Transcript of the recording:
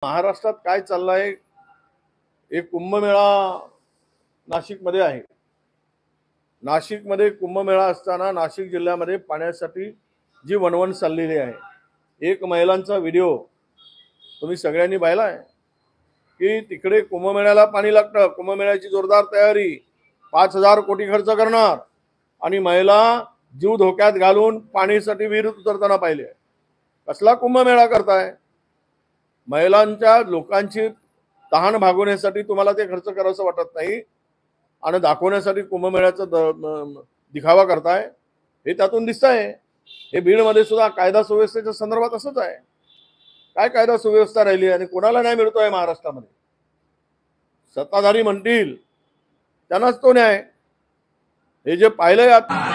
महाराष्ट्रात काय चाललंय? एक कुंभमेळा नाशिकमध्ये आहे। नाशिकमध्ये कुंभमेळा असताना नाशिक जिल्ह्यामध्ये पाण्यासाठी जी वणवण चाललेली आहे, एक महिलांचा व्हिडिओ तुम्ही सगळ्यांनी पाहिलाय की तिकडे कुंभमेळ्याला पाणी लागतं, कुंभमेळ्याची जोरदार तयारी, 5000 कोटी खर्च करणार आणि महिला जीव धोक्यात घालून पाणीसाठी विहिरीत उतरताना पाहिले। कसला कुंभमेळा करताय? महिलांच्या लोकांची तहान भागवण्यासाठी तुम्हाला ते खर्च करायचं वाटत नाही आणि दाखवण्यासाठी कुंभमेळ्याचा दिखावा करताय, हे त्यातून दिसतंय। हे बीडमध्ये सुद्धा कायदा सुव्यवस्थेच्या संदर्भात असंच आहे। काय कायदा सुव्यवस्था राहिली आणि कोणाला न्याय मिळतोय महाराष्ट्रामध्ये? सत्ताधारी म्हणतील त्यांनाच तो न्याय। हे जे पाहिलंय आता